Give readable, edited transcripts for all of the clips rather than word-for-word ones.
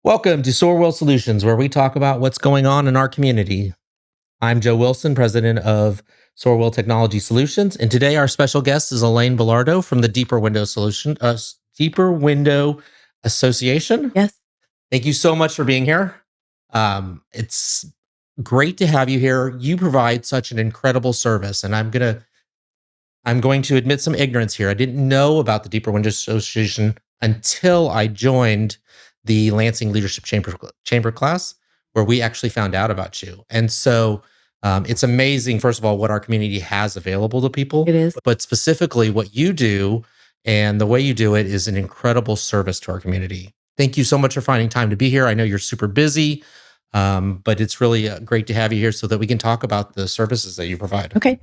Welcome to SorWil Solutions, where we talk about what's going on in our community. I'm Joe Wilson, president of SorWil Technology Solutions, and today our special guest is Elaine Belardo from the Deeper Window Association. Yes. Thank you so much for being here. It's great to have you here. You provide such an incredible service, and I'm going to admit some ignorance here. I didn't know about the Deeper Window Association until I joined the Lansing Leadership Chamber class, where we actually found out about you. And so it's amazing, first of all, what our community has available to people. It is. But specifically what you do and the way you do it is an incredible service to our community. Thank you so much for finding time to be here. I know you're super busy, but it's really great to have you here so that we can talk about the services that you provide. Okay.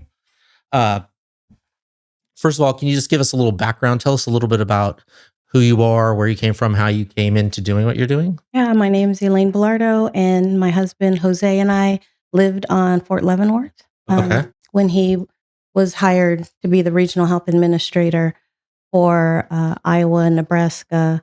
First of all, can you just give us a little background? Tell us a little bit about who you are, where you came from, how you came into doing what you're doing. Yeah, my name is Elaine Belardo, and my husband, Jose, and I lived on Fort Leavenworth. Okay. When he was hired to be the regional health administrator for Iowa, Nebraska,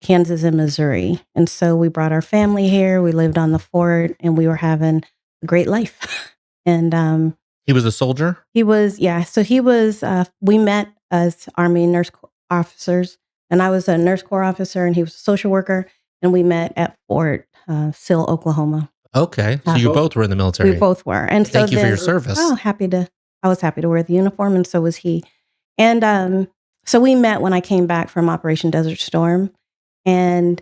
Kansas, and Missouri. And so we brought our family here. We lived on the fort, and we were having a great life. And He was a soldier? he was, yeah. So he was, we met as Army nurse officers, and I was a nurse corps officer, and he was a social worker, and we met at Fort Sill, Oklahoma. Okay. So you both were in the military. We both were. And so Thank you for your service. Oh, I was happy to wear the uniform, and so was he. And so we met when I came back from Operation Desert Storm, and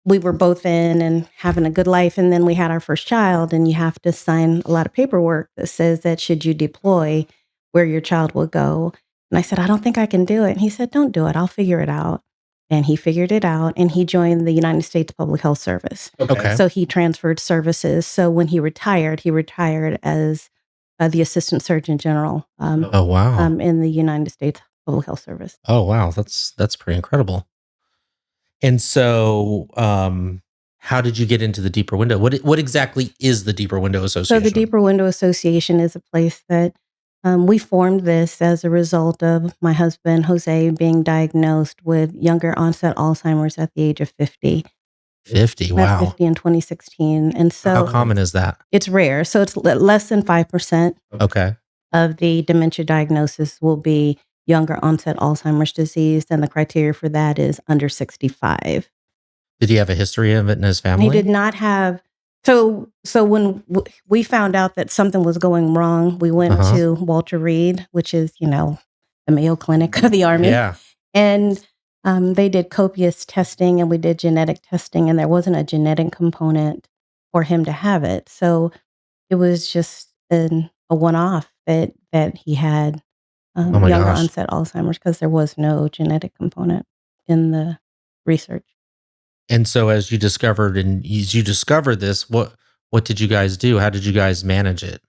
we were both in and having a good life. And then we had our first child, and you have to sign a lot of paperwork that says that should you deploy, where your child will go. And I said, I don't think I can do it. And he said, don't do it. I'll figure it out. And he figured it out, and he joined the United States Public Health Service. Okay. So he transferred services. So when he retired as the Assistant Surgeon General Oh, wow. in the United States Public Health Service. Oh, wow. That's pretty incredible. And so how did you get into the Deeper Window? What exactly is the Deeper Window Association? So the Deeper Window Association is a place that we formed this as a result of my husband, Jose, being diagnosed with younger-onset Alzheimer's at the age of 50. 50, wow. 50 in 2016. And so How common is that? it's rare. So it's less than 5% Okay. of the dementia diagnosis will be younger-onset Alzheimer's disease, and the criteria for that is under 65. Did he have a history of it in his family? He did not have. So when we found out that something was going wrong, we went to Walter Reed, which is, the Mayo Clinic of the Army. Yeah. And they did copious testing, and we did genetic testing, and there wasn't a genetic component for him to have it. So it was just a one-off that he had younger onset Alzheimer's, because there was no genetic component in the research. And so as you discovered this, what did you guys do? How did you guys manage it?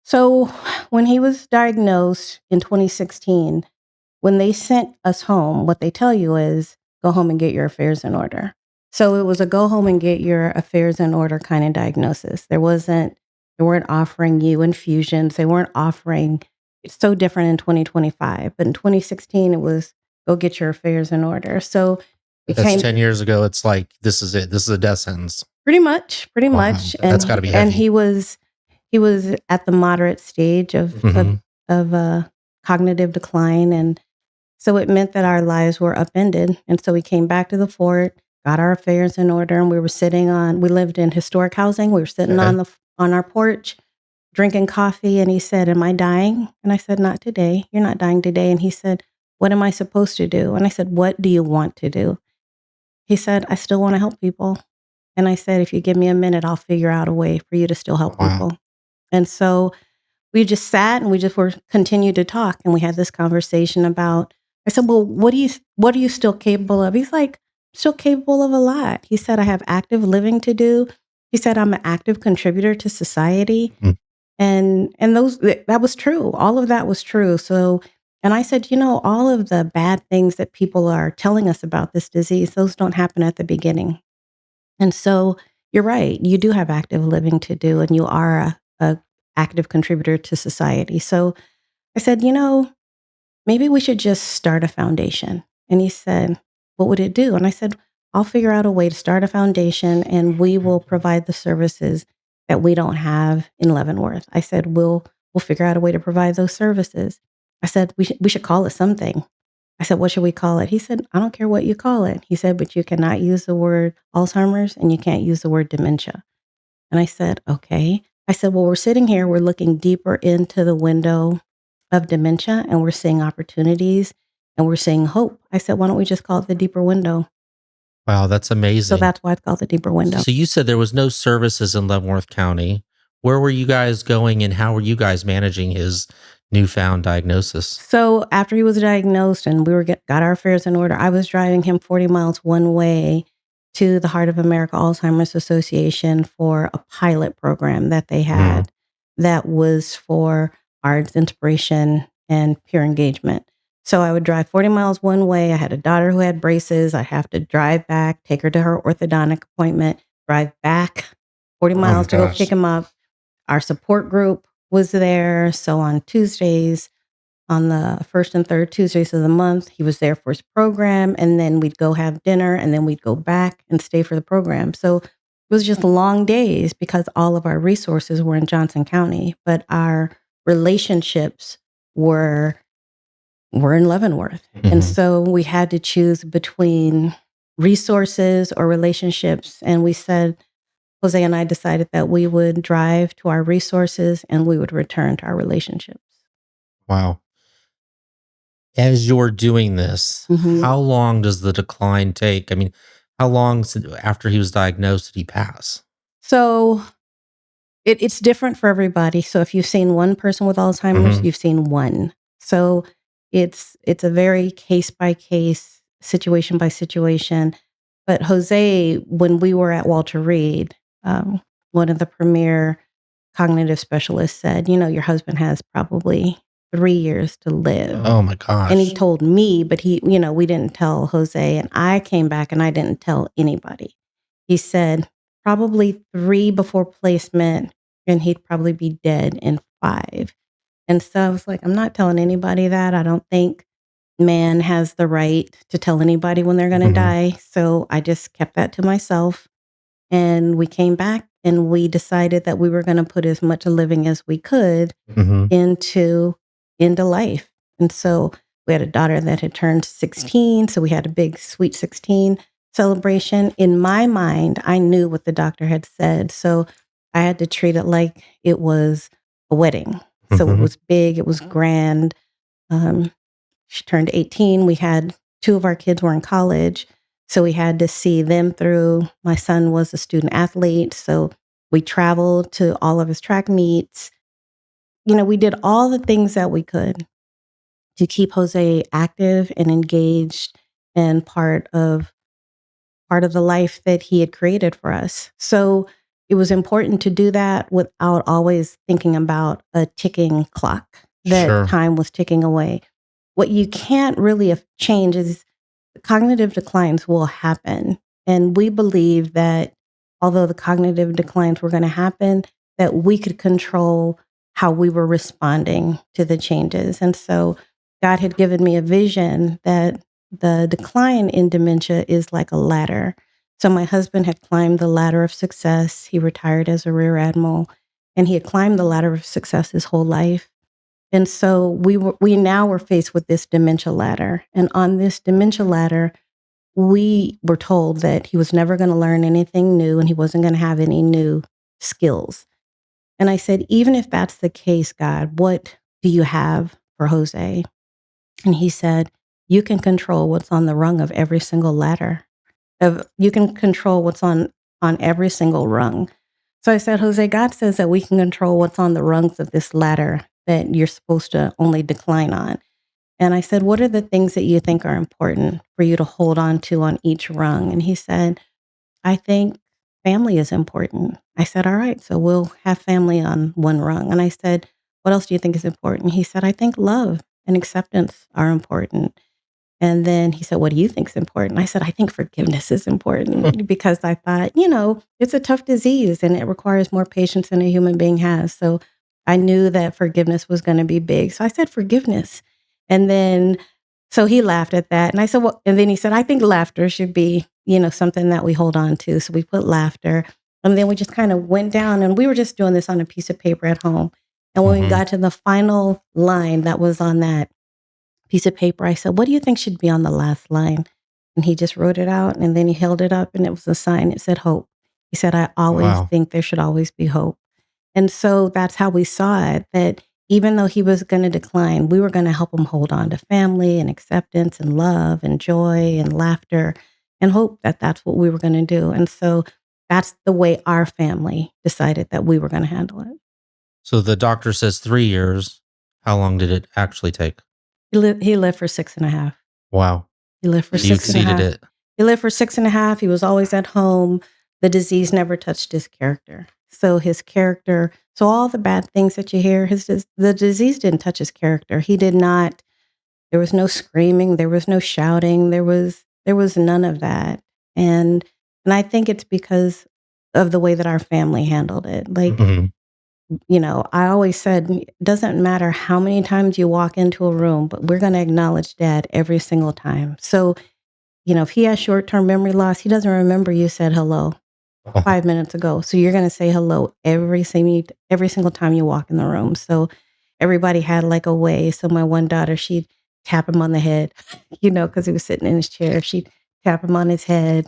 So when he was diagnosed in 2016, when they sent us home, what they tell you is go home and get your affairs in order. So it was a go home and get your affairs in order kind of diagnosis. They weren't offering you infusions. They weren't offering, it's so different in 2025. But in 2016, it was go get your affairs in order. So that's 10 years ago. It's like, this is it. This is a death sentence. Pretty much. Wow. And That's got to be heavy. And he was at the moderate stage of cognitive decline. And so it meant that our lives were upended. And so we came back to the fort, got our affairs in order, and we lived in historic housing. We were sitting on our porch, drinking coffee. And he said, am I dying? And I said, not today. You're not dying today. And he said, what am I supposed to do? And I said, what do you want to do? He said, I still want to help people. And I said, if you give me a minute, I'll figure out a way for you to still help people. And so we just sat, and we just continued to talk. And we had this conversation about, I said, well, what are you still capable of? He's like, still capable of a lot. He said, I have active living to do. He said, I'm an active contributor to society. And that was true. All of that was true. So, and I said, all of the bad things that people are telling us about this disease, those don't happen at the beginning. And so you're right. You do have active living to do, and you are a active contributor to society. So I said, maybe we should just start a foundation. And he said, what would it do? And I said, I'll figure out a way to start a foundation and we will provide the services that we don't have in Leavenworth. I said, we'll figure out a way to provide those services. I said, we should call it something. I said, what should we call it? He said, I don't care what you call it. He said, but you cannot use the word Alzheimer's and you can't use the word dementia. And I said, okay. I said, well, we're sitting here, we're looking deeper into the window of dementia and we're seeing opportunities and we're seeing hope. I said, why don't we just call it the deeper window? Wow, that's So amazing. that's why it's called the deeper window. So you said there was no services in Leavenworth County. Where were you guys going and how were you guys managing his newfound diagnosis? So after he was diagnosed and got our affairs in order, I was driving him 40 miles one way to the Heart of America Alzheimer's Association for a pilot program that they had that was for arts, inspiration, and peer engagement. So I would drive 40 miles one way. I had a daughter who had braces. I'd have to drive back, take her to her orthodontic appointment, drive back 40 Oh my miles to go gosh. pick him up. Our support group was there. So on Tuesdays, on the first and third Tuesdays of the month, he was there for his program. And then we'd go have dinner and then we'd go back and stay for the program. So it was just long days because all of our resources were in Johnson County, but our relationships were in Leavenworth. And so we had to choose between resources or relationships. And we said, Jose and I decided that we would drive to our resources and we would return to our relationships. Wow. As you're doing this, Mhm. how long does the decline take? I mean, how long after he was diagnosed did he pass? So it's different for everybody. So if you've seen one person with Alzheimer's, you've seen one. So it's a very case by case, situation by situation. But Jose, when we were at Walter Reed, one of the premier cognitive specialists said, your husband has probably 3 years to live. Oh my And he gosh. told me, but we didn't tell Jose. And I came back and I didn't tell anybody. He said probably 3 before placement, and he'd probably be dead in 5. And so I was like, I'm not telling anybody that. I don't think man has the right to tell anybody when they're going to die. So I just kept that to myself. And we came back and we decided that we were going to put as much living as we could into life. And so we had a daughter that had turned 16. So we had a big sweet 16 celebration. In my mind, I knew what the doctor had said. So I had to treat it like it was a wedding. So it was big, it was grand. She turned 18. We had 2 of our kids were in college. So we had to see them through. My son was a student athlete. So we traveled to all of his track meets. We did all the things that we could to keep Jose active and engaged and part of the life that he had created for us. So it was important to do that without always thinking about a ticking clock, that Sure. time was ticking away. What you can't really change is cognitive declines will happen. And we believe that although the cognitive declines were going to happen, that we could control how we were responding to the changes. And so God had given me a vision that the decline in dementia is like a ladder. So my husband had climbed the ladder of success. He retired as a rear admiral, and he had climbed the ladder of success his whole life. And so we now were faced with this dementia ladder. And on this dementia ladder, we were told that he was never going to learn anything new and he wasn't going to have any new skills. And I said, even if that's the case, God, what do you have for Jose? And he said, you can control what's on the rung of every single ladder. You can control what's on every single rung. So I said, Jose, God says that we can control what's on the rungs of this ladder that you're supposed to only decline on. And I said, what are the things that you think are important for you to hold on to on each rung? And he said, I think family is important. I said, all right, so we'll have family on one rung. And I said, what else do you think is important? He said, I think love and acceptance are important. And then he said, what do you think is important? I said, I think forgiveness is important because I thought, it's a tough disease and it requires more patience than a human being has. So I knew that forgiveness was going to be big. So I said, forgiveness. And then, so he laughed at that. And I said, well, and then he said, I think laughter should be something that we hold on to. So we put laughter. And then we just kind of went down and we were just doing this on a piece of paper at home. And when we Mhm. got to the final line that was on that piece of paper, I said, "What do you think should be on the last line?" And he just wrote it out and then he held it up and it was a sign. It said hope. He said, "I always Wow. think there should always be hope." And so that's how we saw it, that even though he was going to decline, we were going to help him hold on to family and acceptance and love and joy and laughter and hope that that's what we were going to do. And so that's the way our family decided that we were going to handle it. So the doctor says 3 years. How long did it actually take? He lived for 6.5. Wow. He lived for You six and a exceeded half. it. He lived for 6.5. He was always at home. The disease never touched his character. So his character, so all the bad things that you hear, the disease didn't touch his character. He did not. There was no screaming. There was no shouting. There was none of that. And and I think it's because of the way that our family handled it. Like, Mhm. I always said, it doesn't matter how many times you walk into a room, but we're going to acknowledge dad every single time. So if he has short-term memory loss, he doesn't remember you said hello 5 minutes ago. So you're gonna say hello every single time you walk in the room. So everybody had like a way. So my one daughter, she'd tap him on the head, because he was sitting in his chair. She'd tap him on his head.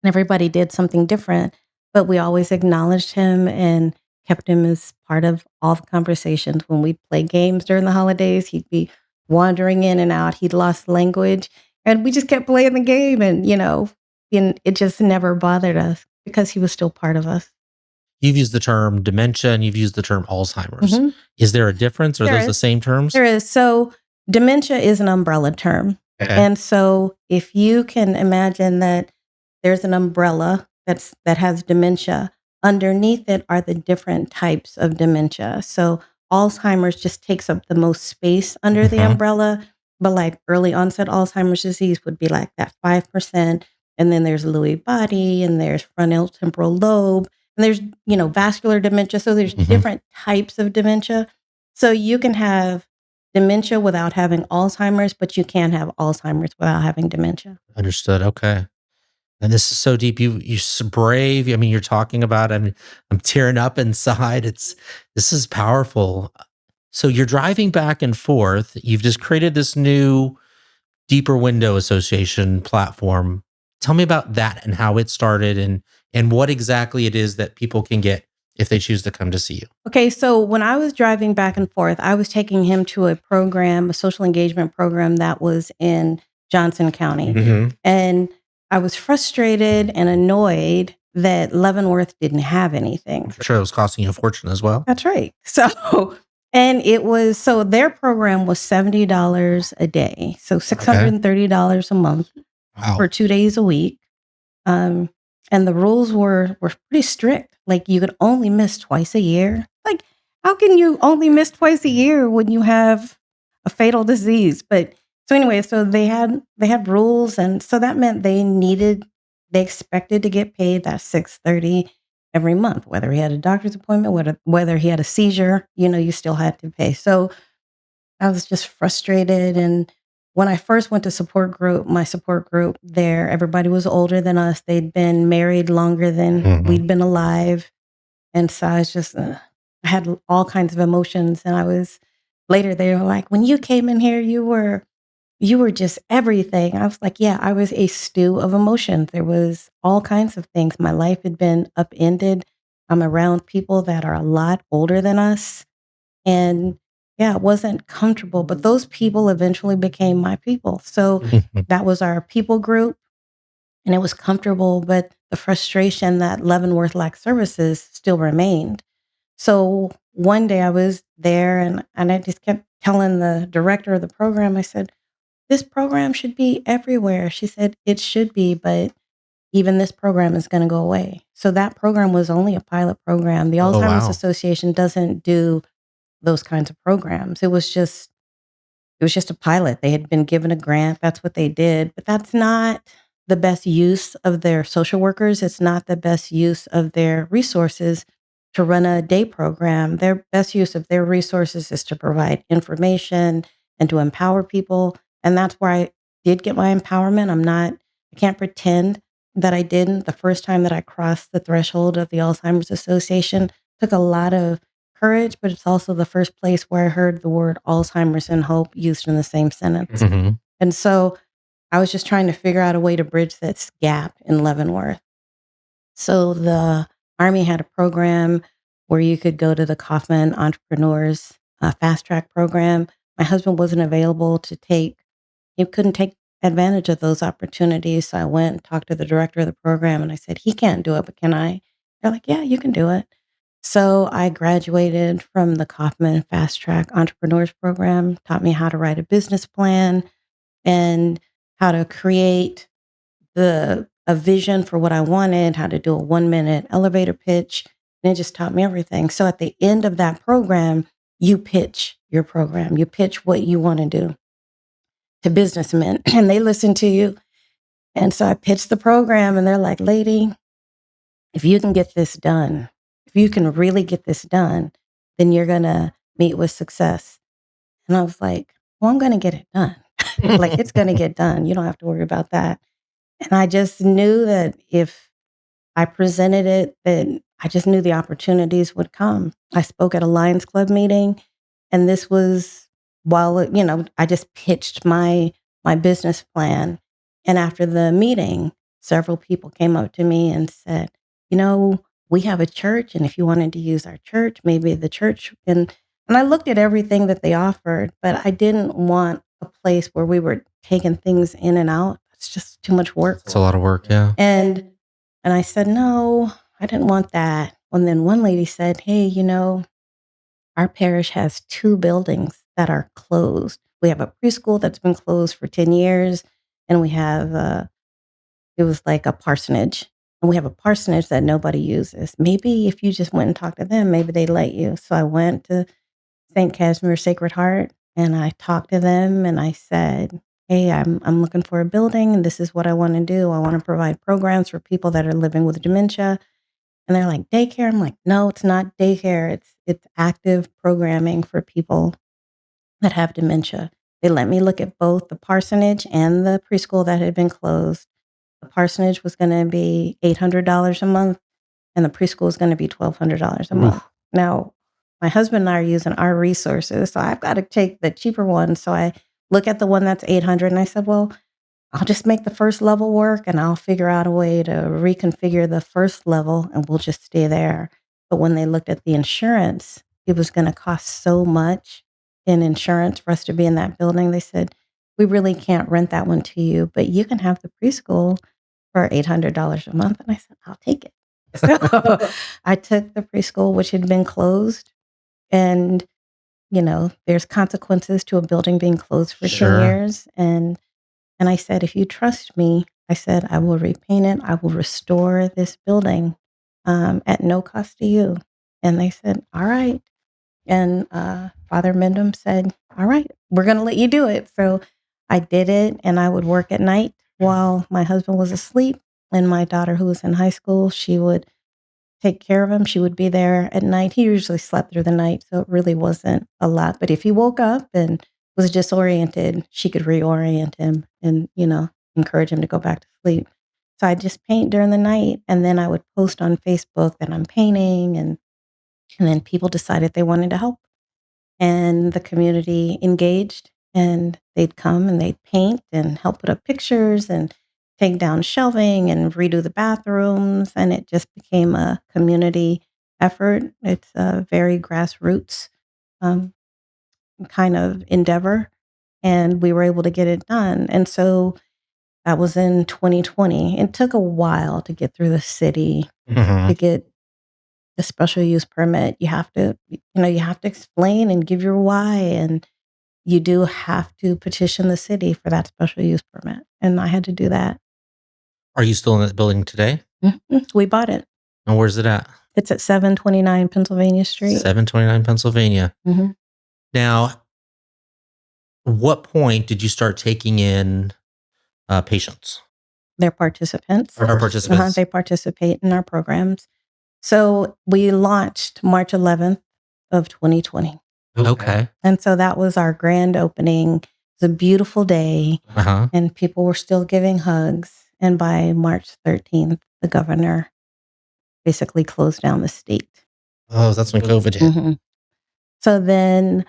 And everybody did something different, but we always acknowledged him and kept him as part of all the conversations. When we play games during the holidays, he'd be wandering in and out. He'd lost language, and we just kept playing the game, and it just never bothered us because he was still part of us. You've used the term dementia and you've used the term Alzheimer's. Mhm. Is there a difference? Are There those the is. same terms? There is. So dementia is an umbrella term. Okay. And so if you can imagine that there's an umbrella that has dementia, underneath it are the different types of dementia. So Alzheimer's just takes up the most space under the Mhm. umbrella, but like early onset Alzheimer's disease would be like that 5%. And then there's Lewy body and there's frontal temporal lobe and there's, vascular dementia. So there's Mhm. different types of dementia. So you can have dementia without having Alzheimer's, but you can't have Alzheimer's without having dementia. Understood. Okay. And this is so deep. You so brave. I mean, you're talking about. I'm tearing up inside. This is powerful. So you're driving back and forth. You've just created this new Deeper Window Association platform. Tell me about that and how it started and what exactly it is that people can get if they choose to come to see you. Okay, so when I was driving back and forth, I was taking him to a program, a social engagement program that was in Johnson County. Mhm. And I was frustrated and annoyed that Leavenworth didn't have anything. I'm sure it was costing you a fortune as well. That's right. So, and so their program was $70 a day. So Okay. $630 a month for Wow. 2 days a week. Um, and the rules were pretty strict. Like you could only miss twice a year. Like, how can you only miss twice a year when you have a fatal disease? But so anyway, so they had rules, and so that meant they expected to get paid that 630 every month, whether he had a doctor's appointment, whether he had a seizure, you still had to pay. So I was just frustrated. And when I first went to my support group there, everybody was older than us. They'd been married longer than Mhm. we'd been alive. And so I was just, I had all kinds of emotions. And later they were like, when you came in here, you were just everything. I was like, yeah, I was a stew of emotions. There was all kinds of things. My life had been upended. I'm around people that are a lot older than us. And yeah, it wasn't comfortable, but those people eventually became my people. So Mhm. that was our people group and it was comfortable, but the frustration that Leavenworth lacked services still remained. So one day I was there and I just kept telling the director of the program, I said, this program should be everywhere. She said, it should be, but even this program is going to go away. So that program was only a pilot program. The Oh, Alzheimer's wow. Association doesn't do those kinds of programs. It was just a pilot. They had been given a grant. That's what they did, but that's not the best use of their social workers. It's not the best use of their resources to run a day program. Their best use of their resources is to provide information and to empower people. And that's where I did get my empowerment. I can't pretend that I didn't. The first time that I crossed the threshold of the Alzheimer's Association took a lot of courage, but it's also the first place where I heard the word Alzheimer's and hope used in the same sentence. Mhm. And so I was just trying to figure out a way to bridge this gap in Leavenworth. So the Army had a program where you could go to the Kauffman Entrepreneurs Fast Track program. My husband wasn't available to take, he couldn't take advantage of those opportunities. So I went and talked to the director of the program and I said, he can't do it, but can I? They're like, yeah, you can do it. So I graduated from the Kauffman Fast Track Entrepreneurs program, taught me how to write a business plan and how to create a vision for what I wanted, how to do a 1-minute elevator pitch, and it just taught me everything. So at the end of that program, you pitch your program. You pitch what you want to do to businessmen and they listen to you. And so I pitched the program and they're like, "Lady, if you can get this done, if you can really get this done, then you're going to meet with success." And I was like, "Well, I'm going to get it done." Like, it's going to get done. You don't have to worry about that. And I just knew that if I presented it, that I just knew the opportunities would come. I spoke at a Lions Club meeting, and this was while, I just pitched my business plan. And after the meeting, several people came up to me and said, we have a church, and if you wanted to use our church, maybe the church. And I looked at everything that they offered, but I didn't want a place where we were taking things in and out. It's just too much work. It's a lot of work, yeah. And I said, no, I didn't want that. And then one lady said, hey, our parish has 2 buildings that are closed. We have a preschool that's been closed for 10 years, and we have, it was like a parsonage. And we have a parsonage that nobody uses. Maybe if you just went and talked to them, maybe they'd let you. So I went to St. Casimir Sacred Heart and I talked to them and I said, hey, I'm looking for a building and this is what I want to do. I want to provide programs for people that are living with dementia. And they're like, daycare? I'm like, no, it's not daycare. It's active programming for people that have dementia. They let me look at both the parsonage and the preschool that had been closed. The parsonage was going to be $800 a month and the preschool is going to be $1,200 a month. Oof. Now, my husband and I are using our resources, so I've got to take the cheaper one. So I look at the one that's 800 and I said, well, I'll just make the first level work and I'll figure out a way to reconfigure the first level and we'll just stay there. But when they looked at the insurance, it was going to cost so much in insurance for us to be in that building. They said, we really can't rent that one to you, but you can have the preschool for $800 a month. And I said, I'll take it. So I took the preschool, which had been closed. And, there's consequences to a building being closed for Sure. 10 years. And I said, if you trust me, I said, I will repaint it. I will restore this building at no cost to you. And they said, all right. And Father Mendham said, all right, we're going to let you do it. So I did it. And I would work at night while my husband was asleep. And my daughter, who was in high school, she would take care of him. She would be there at night. He usually slept through the night, so it really wasn't a lot. But if he woke up and was disoriented, she could reorient him and, encourage him to go back to sleep. So I just paint during the night and then I would post on Facebook that I'm painting and then people decided they wanted to help. And the community engaged and they'd come and they'd paint and help put up pictures and take down shelving and redo the bathrooms. And it just became a community effort. It's a very grassroots um, kind of endeavor. And we were able to get it done. And so that was in 2020. It took a while to get through the city, Mhm. to get the special use permit. You have to, you have to explain and give your why. And you do have to petition the city for that special use permit. And I had to do that. Are you still in that building today? We bought it. And where's it at? It's at 729 Pennsylvania Street. 729 Pennsylvania. Mhm. Now, what point did you start taking in patients They're participants. or participants? They participate in our programs. So we launched March 11th of 2020. Okay. And so that was our grand opening. It was a beautiful day Uh-huh. and people were still giving hugs. and by March 13th, the governor basically closed down the state. Oh, that's when COVID hit. Mhm. So then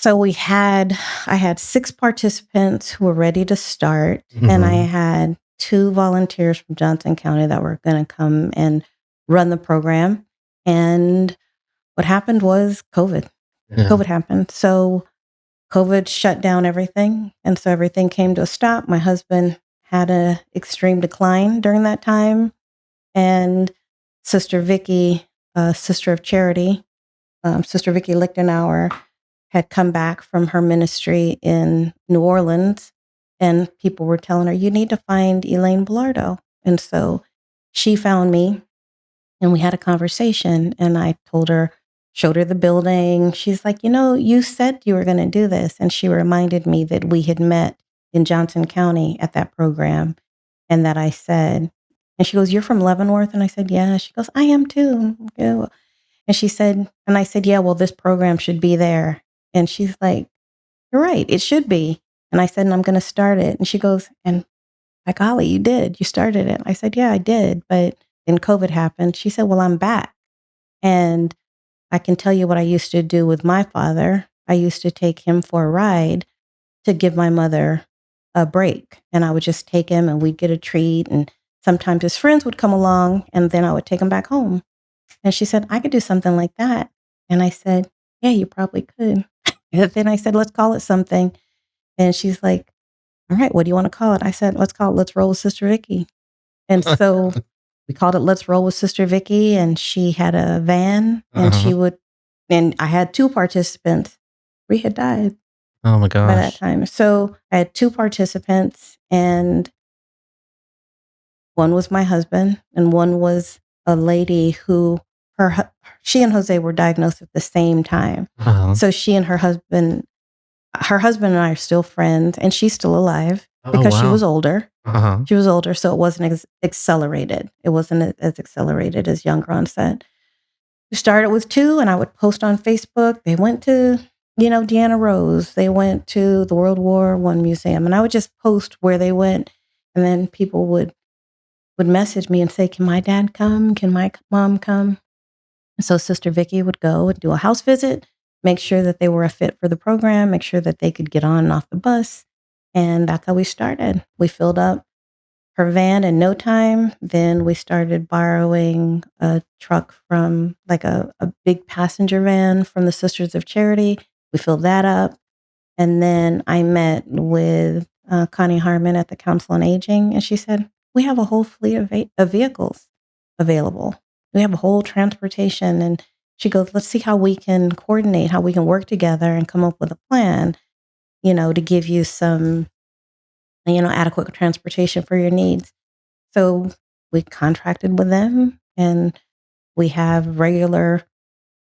I had 6 participants who were ready to start, and I Mhm. had 2 volunteers from Johnson County that were gonna come and run the program, and what happened was COVID. Yeah. COVID happened. So COVID shut down everything, and so everything came to a stop. My husband had a extreme decline during that time, and Sister Vicky, Sister of Charity, Sister Vicky Lichtenauer had come back from her ministry in New Orleans, and people were telling her, "You need to find Elaine Belardo." And so she found me, and we had a conversation, and I told her, showed her the building. She's like, you said you were going to do this. And she reminded me that we had met in Johnson County at that program, and that I said, and she goes, "You're from Leavenworth?" And I said, "Yeah." She goes, "I am too." Yeah. And she said, and I said, "Yeah, well, this program should be there." And she's like, "You're right, it should be." And I said, "And I'm going to start it." And she goes, "And by golly, you did. You started it." I said, "Yeah, I did. But then COVID happened." She said, "Well, I'm back. And I can tell you what I used to do with my father. I used to take him for a ride to give my mother a break. And I would just take him and we'd get a treat. And sometimes his friends would come along and then I would take him back home." And she said, "I could do something like that." And I said, "Yeah, you probably could." And then I said, "Let's call it something." And she's like, "All right, what do you want to call it?" I said, "Let's call it Let's Roll with Sister Vicky." And so we called it Let's Roll with Sister Vicky. And she had a van, and Uh-huh. and I had 2 participants. 3 had died Oh my by that gosh. time. So I had 2 participants, and one was my husband, and one was a lady who she and Jose were diagnosed at the same time. Uh-huh. So her husband and I are still friends, and she's still alive Oh, because she wow. was older. Uh-huh. She was older, so it wasn't accelerated. It wasn't as accelerated as younger onset. We started with 2, and I would post on Facebook. They went to, Deanna Rose. They went to the World War I museum, and I would just post where they went, and then people would message me and say, "Can my dad come? Can my mom come?" So Sister Vicky would go and do a house visit, make sure that they were a fit for the program, make sure that they could get on and off the bus. And that's how we started. We filled up her van in no time. Then we started borrowing a truck from like a big passenger van from the Sisters of Charity. We filled that up. And then I met with Connie Harmon at the Council on Aging, and she said, "We have a whole fleet of vehicles available. We have a whole transportation." And she goes, "Let's see how we can coordinate, how we can work together and come up with a plan, to give you some, adequate transportation for your needs." So we contracted with them, and we have regular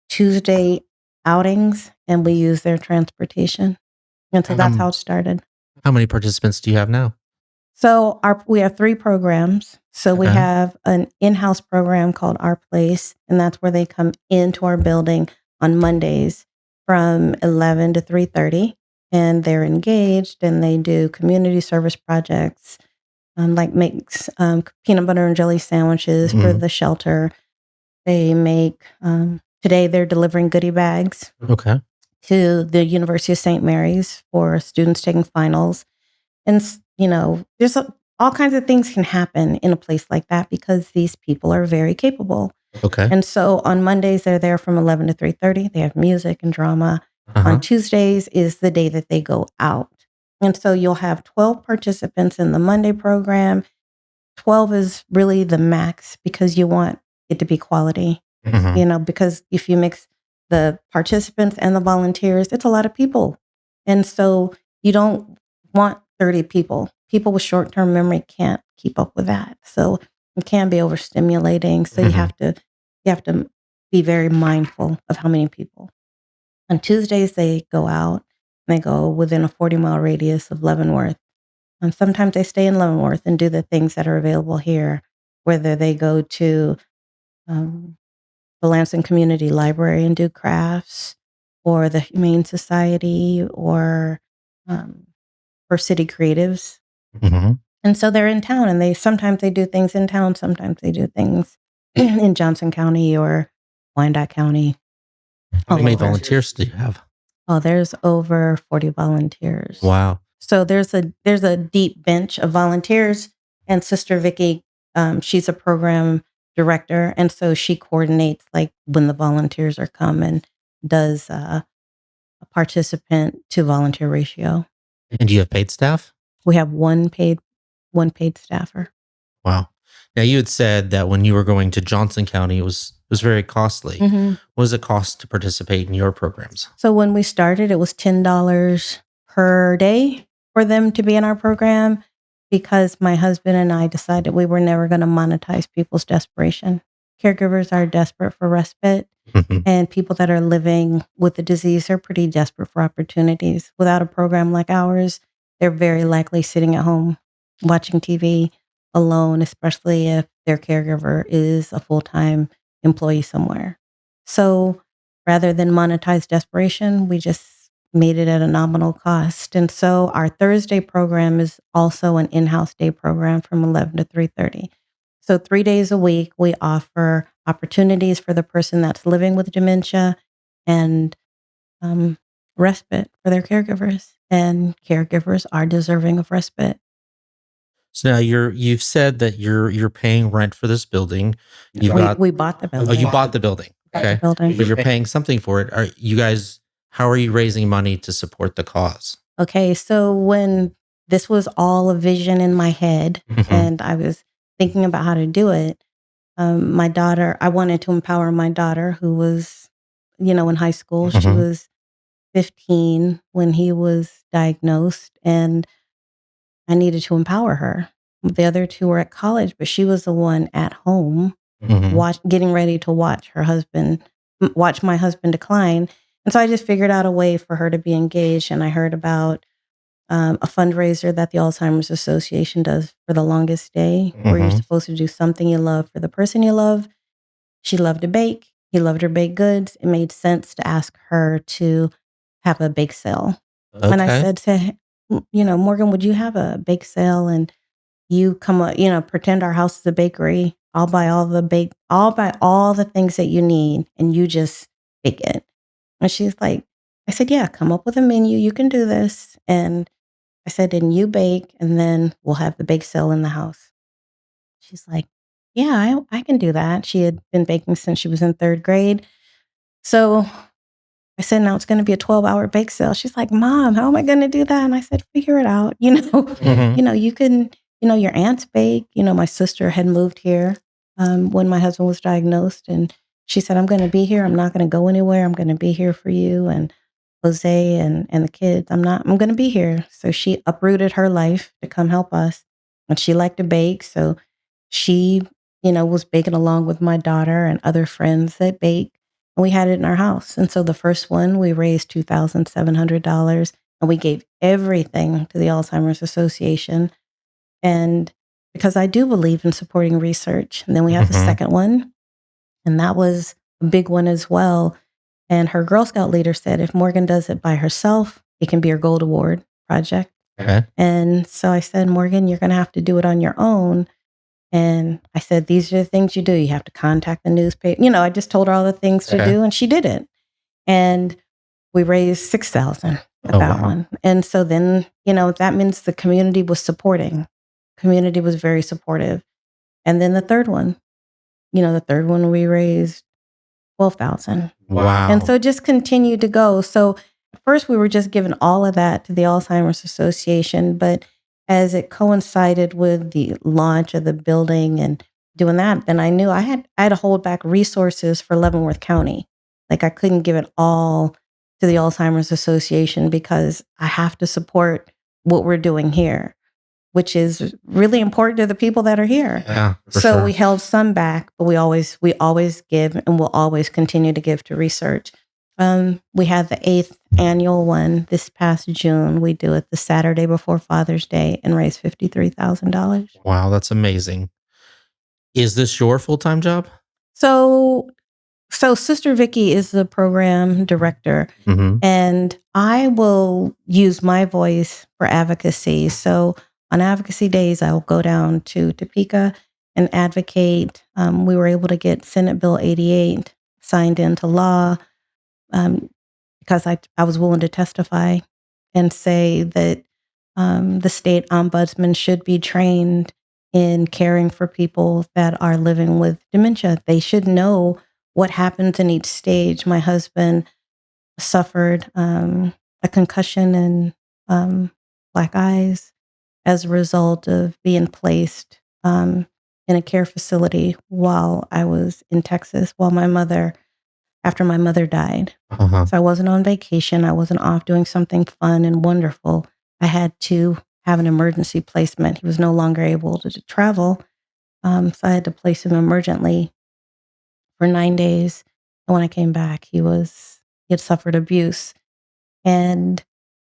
Tuesday outings, and we use their transportation. And so that's how Um, it started. how many participants do you have now? So we have 3 programs. So we Okay. have an in-house program called Our Place, and that's where they come into our building on Mondays from 11 to 3:30, and they're engaged, and they do community service projects, like makes peanut butter and jelly sandwiches for Mhm. the shelter. They make today they're delivering goodie bags Okay. to the University of St. Mary's for students taking finals. And, there's all kinds of things can happen in a place like that because these people are very capable. Okay. And so on Mondays, they're there from 11 to 3:30. They have music and drama. On Uh-huh. Tuesdays is the day that they go out. And so you'll have 12 participants in the Monday program. 12 is really the max because you want it to be quality, Mhm. because if you mix the participants and the volunteers, it's a lot of people. And so you don't want 30 people. People with short-term memory can't keep up with that. So it can be overstimulating. So Mhm. you have to be very mindful of how many people. On Tuesdays they go out and they go within a 40-mile radius of Leavenworth. And sometimes they stay in Leavenworth and do the things that are available here, whether they go to um, the Lansing Community Library and do crafts, or the Humane Society, or for City Creatives. Mhm. And so they're in town, and sometimes they do things in town, sometimes they do things in Johnson County or Wyandotte County. How all many over. volunteers do you have? Oh, there's over 40 volunteers. Wow. So there's a deep bench of volunteers, and Sister Vicky, she's a program director, and so she coordinates like when the volunteers are come and does a participant to volunteer ratio. And do you have paid staff? We have one paid staffer. Wow. Now you had said that when you were going to Johnson County, it was very costly. Mhm. What does it cost to participate in your programs? So when we started, it was $10 per day for them to be in our program, because my husband and I decided we were never going to monetize people's desperation. Caregivers are desperate for respite, Mhm. and people that are living with the disease are pretty desperate for opportunities. Without a program like ours, they're very likely sitting at home watching TV alone, especially if their caregiver is a full-time employee somewhere. So rather than monetize desperation, we just made it at a nominal cost. And so our Thursday program is also an in-house day program from 11 to 3:30. So 3 days a week, we offer opportunities for the person that's living with dementia and um, respite for their caregivers. And caregivers are deserving of respite. So now you've said that you're paying rent for this building. You've We, got we bought the Oh, building. you bought the building. Bought the Okay. building. But you're paying something for it. Are you guys how are you raising money to support the cause? Okay, so when this was all a vision in my head, Mhm. and I was thinking about how to do it, my daughter, I wanted to empower my daughter who was, in high school. She Mhm. was 15 when he was diagnosed, and I needed to empower her. The other two were at college, but she was the one at home Mhm. getting ready to watch my husband decline. And so I just figured out a way for her to be engaged. And I heard about a fundraiser that the Alzheimer's Association does for the longest day, where you're Mhm. supposed to do something you love for the person you love. She loved to bake. He loved her baked goods. It made sense to ask her to have a bake sale. And I Okay. said to him, Morgan, would you have a bake sale and you come up, pretend our house is a bakery. I'll buy all the things that you need and you just bake it. And she's like, I said, yeah, come up with a menu. You can do this. And I said, and you bake, and then we'll have the bake sale in the house. She's like, yeah, I can do that. She had been baking since she was in third grade. So I said, now it's going to be a 12-hour bake sale. She's like, Mom, how am I going to do that? And I said, figure it out. Mhm. You can, your aunts bake. My sister had moved here when my husband was diagnosed. And she said, I'm going to be here. I'm not going to go anywhere. I'm going to be here for you and Jose and the kids. I'm going to be here. So she uprooted her life to come help us. And she liked to bake. So she, was baking along with my daughter and other friends that bake. And we had it in our house. And so the first one, we raised $2,700, and we gave everything to the Alzheimer's Association. And because I do believe in supporting research. And then we had the Mhm. second one, and that was a big one as well. And her Girl Scout leader said, if Morgan does it by herself, it can be her Gold Award project. Okay. And so I said, Morgan, you're going to have to do it on your own. And I said, these are the things you do. You have to contact the newspaper. I just told her all the things to Okay. do, and she did it. And we raised 6,000 at Oh, that wow. one. And so then, that means the community was supporting. Community was very supportive. And then the third one, we raised 12,000. Wow. And so it just continued to go. So at first we were just giving all of that to the Alzheimer's Association, but as it coincided with the launch of the building and doing that, then I knew I had to hold back resources for Leavenworth County. Like I couldn't give it all to the Alzheimer's Association because I have to support what we're doing here, which is really important to the people that are here. Yeah, for So sure. we held some back, but we always give, and we'll always continue to give to research. We had the 8th annual one this past June. We do it the Saturday before Father's Day and raise $53,000. Wow, that's amazing. Is this your full-time job? So Sister Vicky is the program director, Mhm. and I will use my voice for advocacy. So on advocacy days, I will go down to Topeka and advocate. We were able to get Senate Bill 88 signed into law, um, because I was willing to testify and say that the state ombudsman should be trained in caring for people that are living with dementia. They should know what happens in each stage. My husband suffered a concussion and black eyes as a result of being placed in a care facility while I was in Texas, after my mother died. Uh-huh. So I wasn't on vacation. I wasn't off doing something fun and wonderful. I had to have an emergency placement. He was no longer able to travel. So I had to place him emergently for 9 days. And when I came back, he had suffered abuse. And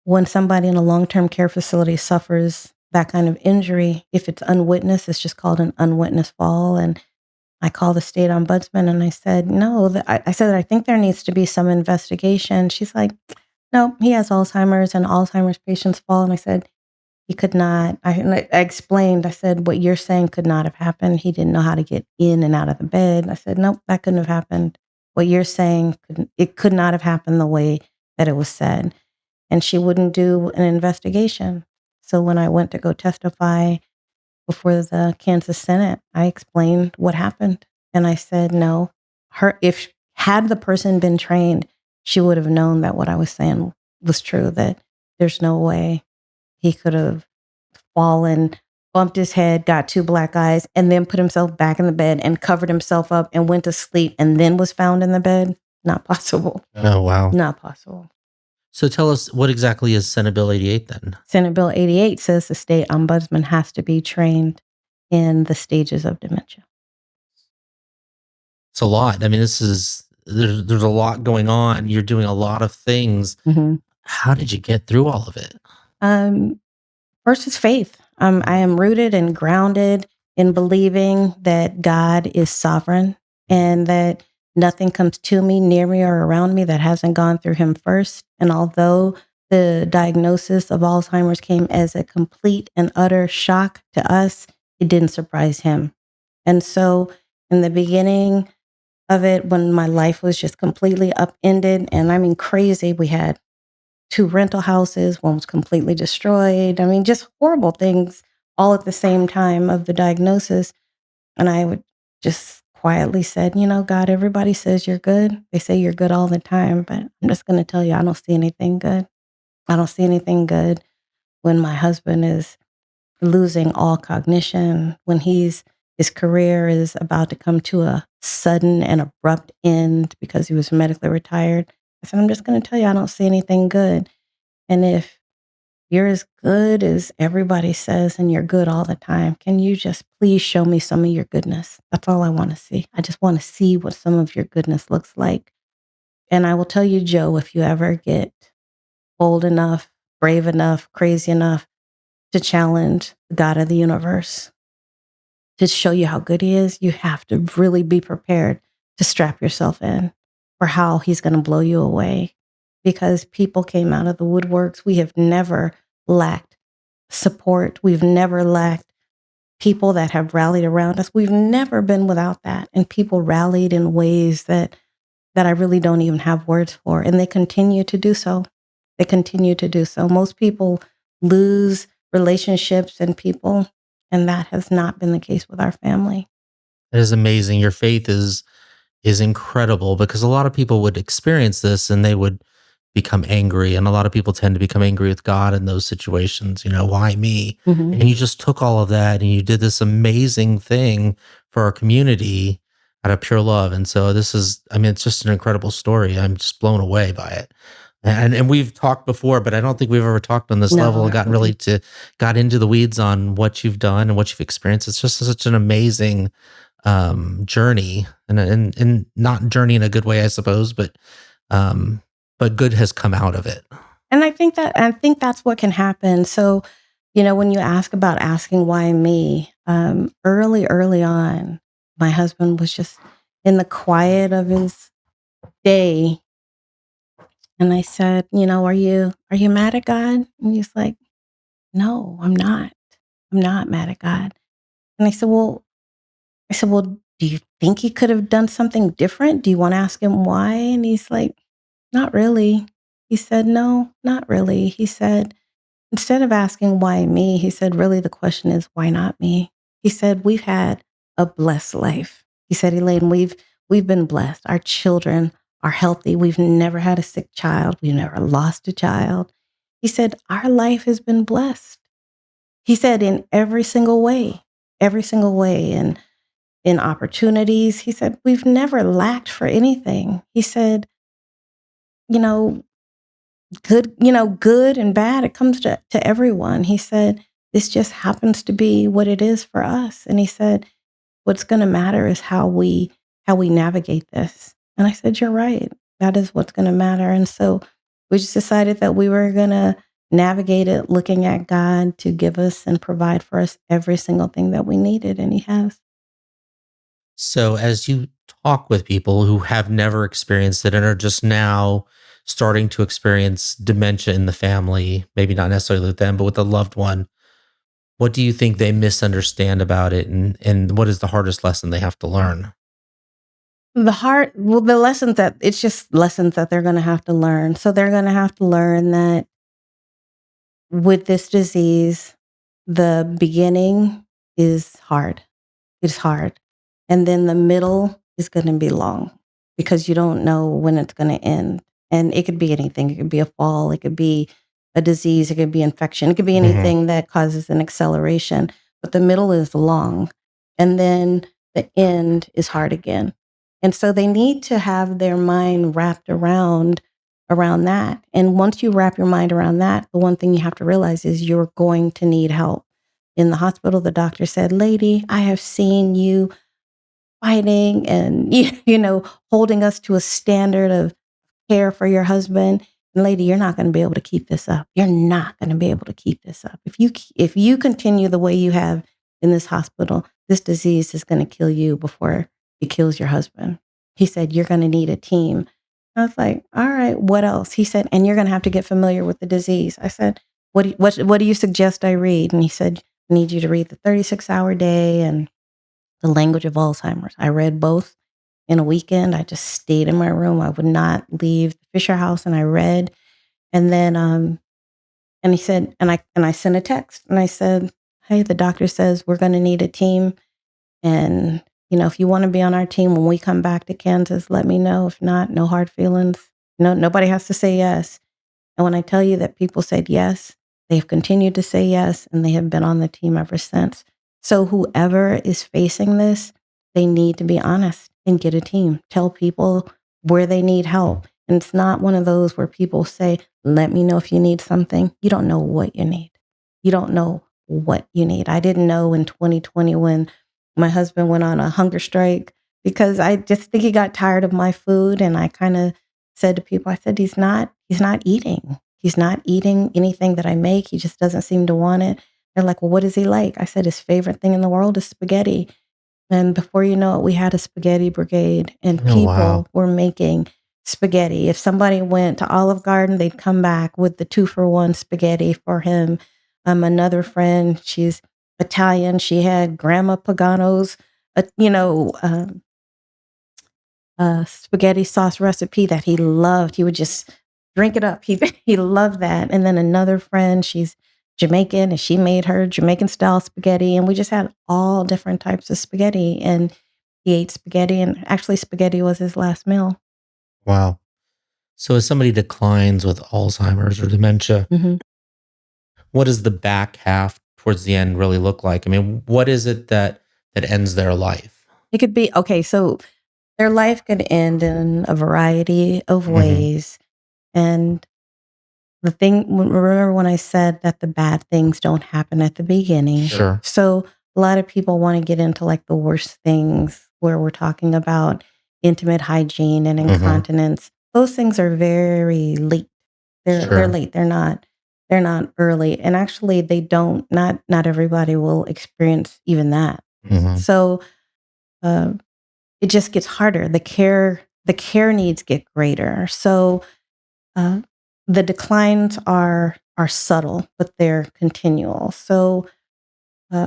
when somebody in a long-term care facility suffers that kind of injury, if it's unwitnessed, it's just called an unwitnessed fall. And I called the state ombudsman and I said, no, I said, I think there needs to be some investigation. She's like, no, he has Alzheimer's and Alzheimer's patients fall. And I said, he could not. I explained, I said, what you're saying could not have happened. He didn't know how to get in and out of the bed. I said, nope, that couldn't have happened. What you're saying, it could not have happened the way that it was said. And she wouldn't do an investigation. So when I went to go testify before the Kansas Senate, I explained what happened. And I said, no, if had the person been trained, she would have known that what I was saying was true, that there's no way he could have fallen, bumped his head, got two black eyes, and then put himself back in the bed and covered himself up and went to sleep and then was found in the bed. Not possible. Oh, wow. Not possible. So tell us, what exactly is Senate Bill 88 then? Senate Bill 88 says the state ombudsman has to be trained in the stages of dementia. It's a lot. I mean, there's a lot going on. You're doing a lot of things. Mm-hmm. How did you get through all of it? First is faith. I am rooted and grounded in believing that God is sovereign and that nothing comes to me, near me, or around me that hasn't gone through him first. And although the diagnosis of Alzheimer's came as a complete and utter shock to us, it didn't surprise him. And so in the beginning of it, when my life was just completely upended, and I mean crazy, we had two rental houses, one was completely destroyed. I mean, just horrible things all at the same time of the diagnosis. And I would just quietly said, God, everybody says you're good. They say you're good all the time, but I'm just going to tell you, I don't see anything good. I don't see anything good when my husband is losing all cognition, when his career is about to come to a sudden and abrupt end because he was medically retired. I said, I'm just going to tell you, I don't see anything good. And if you're as good as everybody says and you're good all the time, can you just please show me some of your goodness? That's all I want to see. I just want to see what some of your goodness looks like. And I will tell you, Joe, if you ever get bold enough, brave enough, crazy enough to challenge the God of the universe, to show you how good he is, you have to really be prepared to strap yourself in for how he's going to blow you away. Because people came out of the woodworks. We have never lacked support. We've never lacked people that have rallied around us. We've never been without that. And people rallied in ways that I really don't even have words for. And they continue to do so. They continue to do so. Most people lose relationships and people, and that has not been the case with our family. It is amazing. Your faith is incredible, because a lot of people would experience this and they would become angry, and a lot of people tend to become angry with God in those situations. Why me? Mhm. And you just took all of that and you did this amazing thing for our community out of pure love. And so it's just an incredible story. I'm just blown away by it. And we've talked before, but I don't think we've ever talked on this No, level and not really. got into the weeds on what you've done and what you've experienced. It's just such an amazing journey, and not journey in a good way, I suppose, but good has come out of it. And I think that's what can happen. So, when you ask about asking why me, early on, my husband was just in the quiet of his day. And I said, are you mad at God? And he's like, no, I'm not. I'm not mad at God. And I said, well, do you think he could have done something different? Do you want to ask him why? And he's like, not really. He said, no, not really. He said, instead of asking why me, he said, really, the question is, why not me? He said, we've had a blessed life. He said, Elaine, we've been blessed. Our children are healthy. We've never had a sick child. We've never lost a child. He said, our life has been blessed. He said, in every single way. And in opportunities, he said, we've never lacked for anything. He said, you know, good and bad, it comes to everyone. He said, this just happens to be what it is for us. And he said, what's going to matter is how we navigate this. And I said, you're right. That is what's going to matter. And so we just decided that we were going to navigate it looking at God to give us and provide for us every single thing that we needed. And he has. So, as you talk with people who have never experienced it and are just now starting to experience dementia in the family, maybe not necessarily with them, but with a loved one, what do you think they misunderstand about it? And what is the hardest lesson they have to learn? The lessons that it's just lessons that they're going to have to learn. So they're going to have to learn that with this disease, the beginning is hard. It's hard. And then the middle is going to be long because you don't know when it's going to end. And it could be anything. It could be a fall. It could be a disease. It could be infection. It could be Mhm. anything that causes an acceleration. But the middle is long. And then the end is hard again. And so they need to have their mind wrapped around that. And once you wrap your mind around that, the one thing you have to realize is you're going to need help. In the hospital, the doctor said, lady, I have seen you fighting and, holding us to a standard of care for your husband. And lady, you're not going to be able to keep this up. You're not going to be able to keep this up. If you continue the way you have in this hospital, this disease is going to kill you before it kills your husband. He said, you're going to need a team. I was like, all right, what else? He said, and you're going to have to get familiar with the disease. I said, what do you suggest I read? And he said, I need you to read the 36-hour day and the language of Alzheimer's. I read both in a weekend. I just stayed in my room. I would not leave the Fisher House, and I read. And then, and he said, and I sent a text, and I said, "Hey, the doctor says we're going to need a team, and if you want to be on our team when we come back to Kansas, let me know. If not, no hard feelings. No, nobody has to say yes." And when I tell you that people said yes, they've continued to say yes, and they have been on the team ever since. So whoever is facing this, they need to be honest and get a team. Tell people where they need help. And it's not one of those where people say, let me know if you need something. You don't know what you need. You don't know what you need. I didn't know in 2020 when my husband went on a hunger strike because I just think he got tired of my food. And I kind of said to people, I said, he's not eating. He's not eating anything that I make. He just doesn't seem to want it. They're like, well, what is he like? I said, his favorite thing in the world is spaghetti. And before you know it, we had a spaghetti brigade and Oh, wow. people were making spaghetti. If somebody went to Olive Garden, they'd come back with the 2-for-1 spaghetti for him. Another friend, she's Italian. She had Grandma Pagano's, uh, you know, uh, spaghetti sauce recipe that he loved. He would just drink it up. He he loved that. And then another friend, she's Jamaican, and she made her Jamaican style spaghetti. And we just had all different types of spaghetti. And he ate spaghetti, and actually, spaghetti was his last meal. Wow. So, as somebody declines with Alzheimer's or dementia, Mhm. what does the back half towards the end really look like? I mean, what is it that ends their life? It could be okay. So their life could end in a variety of Hmm. ways. And remember when I said that the bad things don't happen at the beginning? Sure. So a lot of people want to get into like the worst things where we're talking about intimate hygiene and Hmm. incontinence. Those things are very late. They're Sure. late. They're not early. And actually they don't not everybody will experience even that. Hmm. So uh, it just gets harder. The care needs get greater. So uh, the declines are subtle, but they're continual. So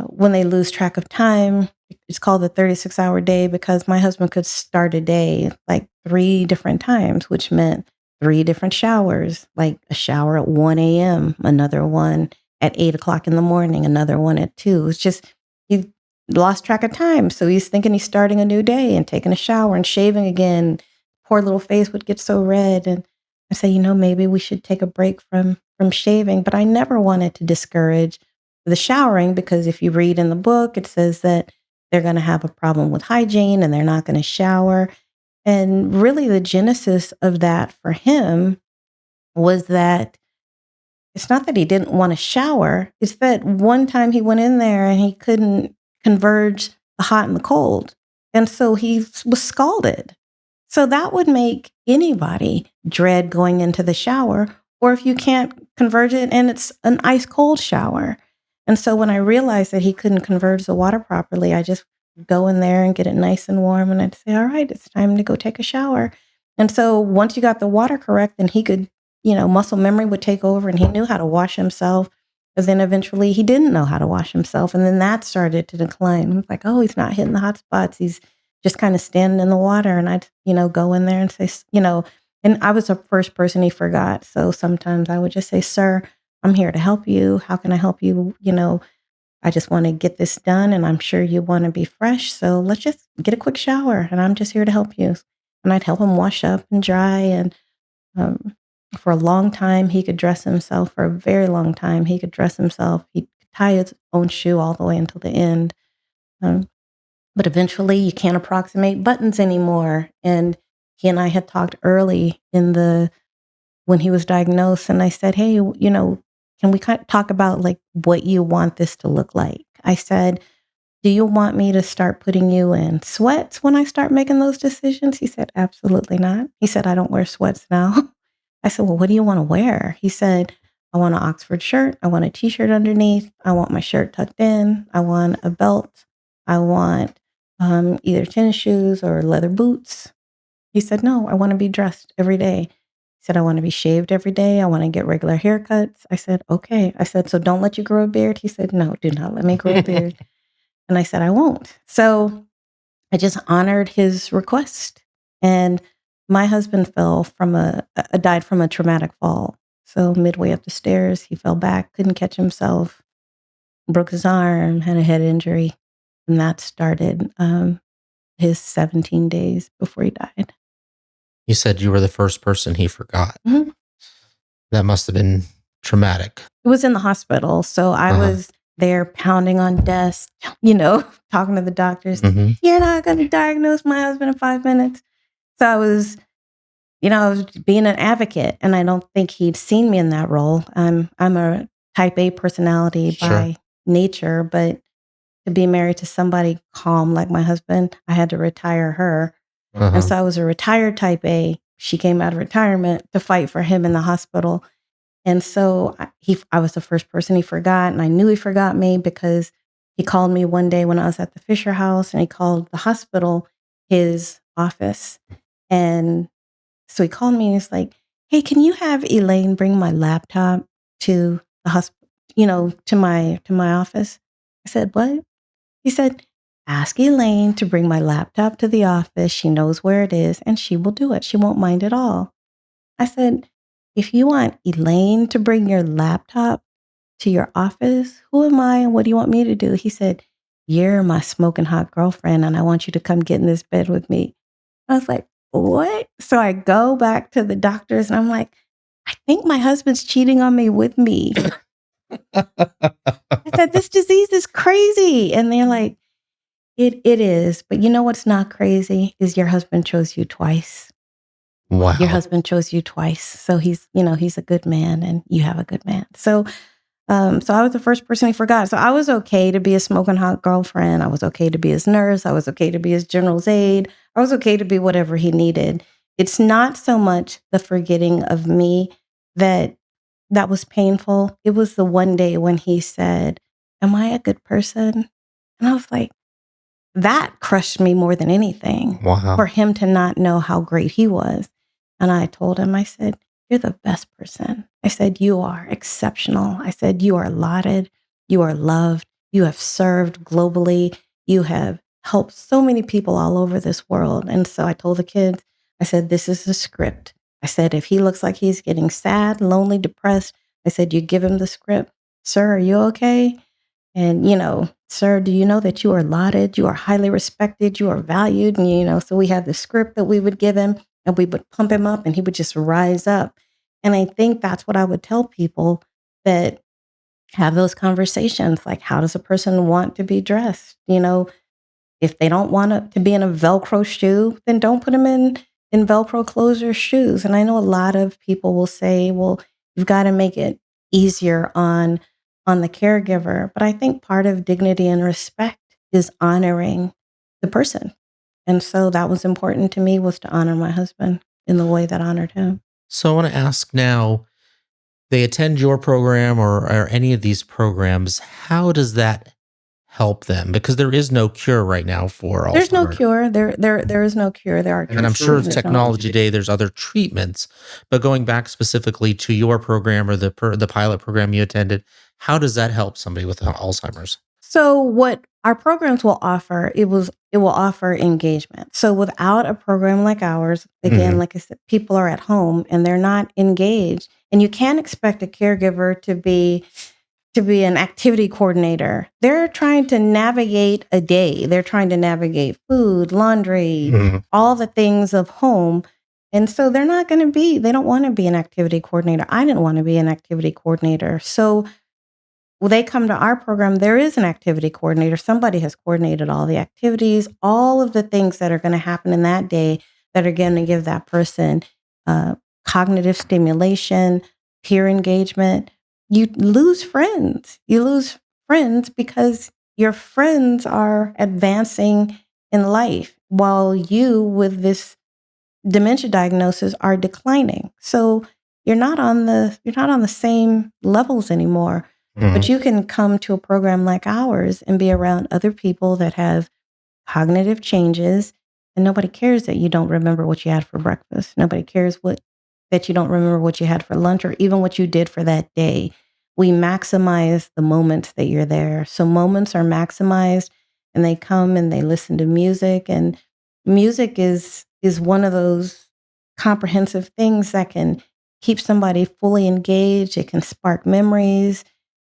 when they lose track of time. It's called the 36-hour day because my husband could start a day like 3 different times, which meant 3 different showers, like a shower at 1 a.m., another one at 8 o'clock in the morning, another one at 2. It's just, he lost track of time. So he's thinking he's starting a new day and taking a shower and shaving again. Poor little face would get so red. And I say, maybe we should take a break from shaving. But I never wanted to discourage the showering because if you read in the book, it says that they're going to have a problem with hygiene and they're not going to shower. And really, the genesis of that for him was that it's not that he didn't want to shower, it's that one time he went in there and he couldn't converge the hot and the cold. And so he was scalded. So that would make anybody dread going into the shower, or if you can't converge it and it's an ice cold shower. And so when I realized that he couldn't converge the water properly, I just go in there and get it nice and warm. And I'd say, all right, it's time to go take a shower. And so once you got the water correct, then he could, muscle memory would take over and he knew how to wash himself. But then eventually he didn't know how to wash himself. And then that started to decline. I was like, oh, he's not hitting the hot spots. He's just kind of standing in the water. And I'd, go in there and say, and I was the first person he forgot. So sometimes I would just say, sir, I'm here to help you. How can I help you? I just want to get this done and I'm sure you want to be fresh. So let's just get a quick shower and I'm just here to help you. And I'd help him wash up and dry. And for a long time, he could dress himself. For a very long time, he could dress himself. He could tie his own shoe all the way until the end. But eventually you can't approximate buttons anymore. And he and I had talked early when he was diagnosed. And I said, hey, can we kind of talk about like what you want this to look like? I said, do you want me to start putting you in sweats when I start making those decisions? He said, absolutely not. He said, I don't wear sweats now. I said, well, what do you want to wear? He said, I want an Oxford shirt. I want a t-shirt underneath. I want my shirt tucked in. I want a belt. I want either tennis shoes or leather boots. He said, no, I want to be dressed every day. He said, I want to be shaved every day. I want to get regular haircuts. I said, okay. I said, so don't let you grow a beard? He said, no, do not let me grow a beard. And I said, I won't. So I just honored his request. And my husband died from a traumatic fall. So midway up the stairs, he fell back, couldn't catch himself, broke his arm, had a head injury. And that started his 17 days before he died. You said you were the first person he forgot. Mm-hmm. That must have been traumatic. It was in the hospital. So I was there pounding on desks, talking to the doctors. Mm-hmm. You're not going to diagnose my husband in 5 minutes. So I was being an advocate, and I don't think he'd seen me in that role. I'm a type A personality by nature, but to be married to somebody calm like my husband, I had to retire her. And so I was a retired type A. She came out of retirement to fight for him in the hospital. And so I was the first person he forgot. And I knew he forgot me because he called me one day when I was at the Fisher House, and he called the hospital his office. And so he called me and he's like, hey, can you have Elaine bring my laptop to the hospital, to my office? I said, what? He said, ask Elaine to bring my laptop to the office. She knows where it is and she will do it. She won't mind at all. I said, if you want Elaine to bring your laptop to your office, who am I and what do you want me to do? He said, you're my smoking hot girlfriend and I want you to come get in this bed with me. I was like, what? So I go back to the doctors and I'm like, I think my husband's cheating on me with me. I said, this disease is crazy. And they're like, it is. But you know what's not crazy is your husband chose you twice. Wow. Your husband chose you twice. So he's a good man and you have a good man. So I was the first person he forgot. So I was okay to be a smoking hot girlfriend. I was okay to be his nurse. I was okay to be his general's aide. I was okay to be whatever he needed. It's not so much the forgetting of me that was painful. It was the one day when he said, am I a good person? And I was like, that crushed me more than anything. Wow. For him to not know how great he was. And I told him, I said, you're the best person. I said, you are exceptional. I said, you are lauded. You are loved. You have served globally. You have helped so many people all over this world. And so I told the kids, I said, this is the script. I said, if he looks like he's getting sad, lonely, depressed, I said, you give him the script. Sir, are you okay? And, sir, do you know that you are lauded? You are highly respected. You are valued. And, so we had the script that we would give him and we would pump him up and he would just rise up. And I think that's what I would tell people that have those conversations. Like, how does a person want to be dressed? If they don't want to be in a Velcro shoe, then don't put them in Velcro clothes or shoes. And I know a lot of people will say, well, you've got to make it easier on the caregiver. But I think part of dignity and respect is honoring the person. And so that was important to me, was to honor my husband in the way that honored him. So I want to ask now, they attend your program or any of these programs, how does that help them? Because there is no cure right now for Alzheimer's. There's no cure. There is no cure. There are And I'm sure treatments. technology today, there's other treatments. But going back specifically to your program or the pilot program you attended, how does that help somebody with Alzheimer's? So what our programs will offer, it will offer engagement. So without a program like ours, again, like I said, people are at home and they're not engaged. And you can't expect a caregiver to be an activity coordinator. They're trying to navigate a day. They're trying to navigate food, laundry, all the things of home. And so they don't want to be an activity coordinator. I didn't want to be an activity coordinator. So when they come to our program, there is an activity coordinator. Somebody has coordinated all the activities, all of the things that are going to happen in that day that are going to give that person cognitive stimulation, peer engagement. You lose friends. You lose friends because your friends are advancing in life while you, with this dementia diagnosis, are declining. So you're not on the same levels anymore. But you can come to a program like ours and be around other people that have cognitive changes, and nobody cares that you don't remember what you had for breakfast. Nobody cares that you don't remember what you had for lunch or even what you did for that day. We maximize the moments that you're there. So moments are maximized, and they come and they listen to music, and music is one of those comprehensive things that can keep somebody fully engaged. It can spark memories.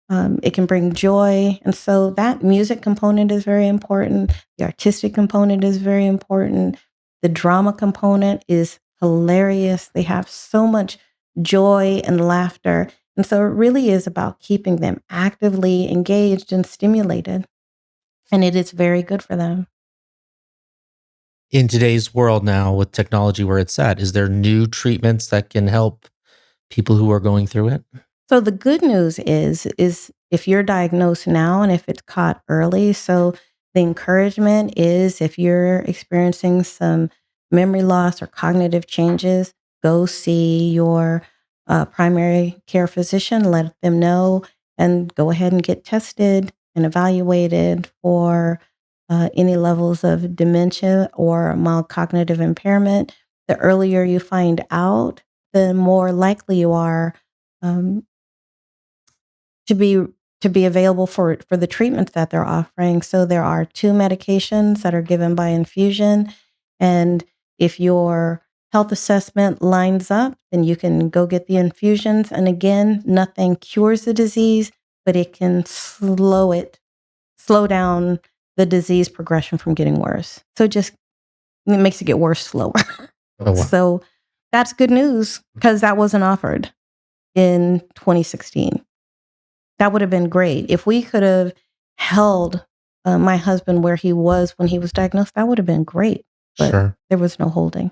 It can bring joy. And so that music component is very important. The artistic component is very important. The drama component is hilarious. They have so much joy and laughter. And so it really is about keeping them actively engaged and stimulated. And it is very good for them. In today's world now with technology where it's at, is there new treatments that can help people who are going through it? So the good news is if you're diagnosed now and if it's caught early, so the encouragement is if you're experiencing some memory loss or cognitive changes, go see your primary care physician, let them know, and go ahead and get tested and evaluated for any levels of dementia or mild cognitive impairment. The earlier you find out, the more likely you are um, to be available for the treatments that they're offering. So there are 2 medications that are given by infusion, and if your health assessment lines up, then you can go get the infusions. And again, nothing cures the disease, but it can slow down the disease progression from getting worse. So it makes it get worse slower. Oh, wow. So that's good news because that wasn't offered in 2016. That would have been great. If we could have held my husband where he was when he was diagnosed, that would have been great. But Sure. there was no holding.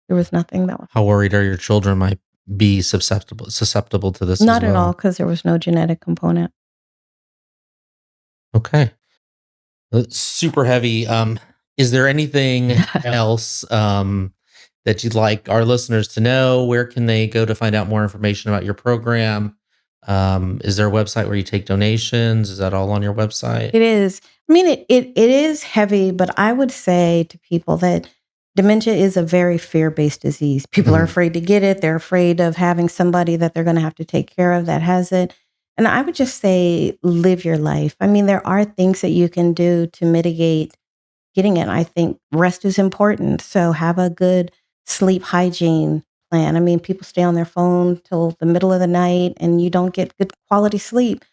There was nothing that was. How worried are your children might be susceptible to this Not as at well? all, because there was no genetic component. Okay. That's super heavy. Is there anything else that you'd like our listeners to know? Where can they go to find out more information about your program? Is there a website where you take donations? Is that all on your website? It is. I mean, it is heavy, but I would say to people that dementia is a very fear-based disease. People are afraid to get it. They're afraid of having somebody that they're going to have to take care of that has it. And I would just say live your life. I mean, there are things that you can do to mitigate getting it. I think rest is important. So have a good sleep hygiene plan. I mean, people stay on their phone till the middle of the night and you don't get good quality sleep.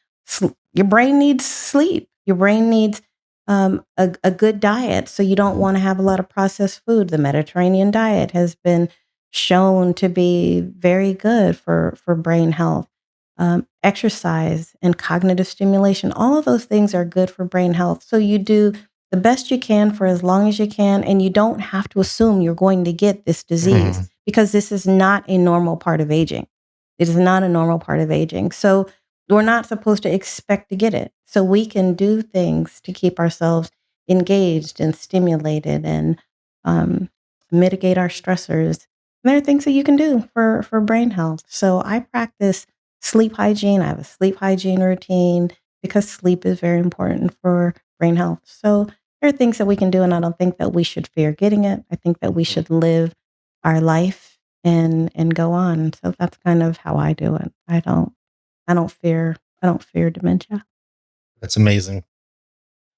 Your brain needs sleep. Your brain needs a good diet. So you don't want to have a lot of processed food. The Mediterranean diet has been shown to be very good for brain health. Exercise and cognitive stimulation, all of those things are good for brain health. So you do the best you can for as long as you can, and you don't have to assume you're going to get this disease Mhm. because this is not a normal part of aging. It is not a normal part of aging. So we're not supposed to expect to get it. So we can do things to keep ourselves engaged and stimulated and um, mitigate our stressors. And there are things that you can do for brain health. So I practice sleep hygiene. I have a sleep hygiene routine because sleep is very important for brain health. So there are things that we can do, and I don't think that we should fear getting it. I think that we should live our life and go on. So that's kind of how I do it. I don't fear dementia. That's amazing.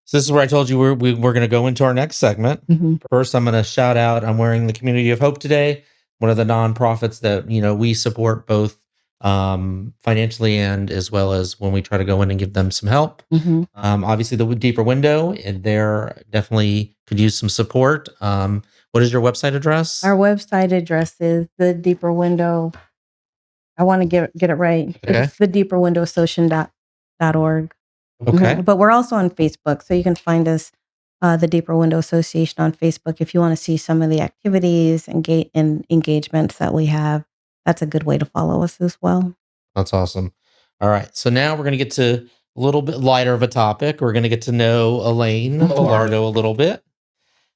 So this is where I told you we're going to go into our next segment. Mhm. First, I'm going to shout out. I'm wearing the Community of Hope today, one of the nonprofits that we support both financially and as well as when we try to go in and give them some help. Mhm. Obviously, the Deeper Window, and there definitely could use some support. What is your website address? Our website address is the Deeper Window. I want to get it right. Okay. It's the deeperwindowassociation.org. Okay. But we're also on Facebook, so you can find us, the Deeper Window Association on Facebook. If you want to see some of the activities and engagements that we have, that's a good way to follow us as well. That's awesome. All right. So now we're going to get to a little bit lighter of a topic. We're going to get to know Elaine Belardo a little bit.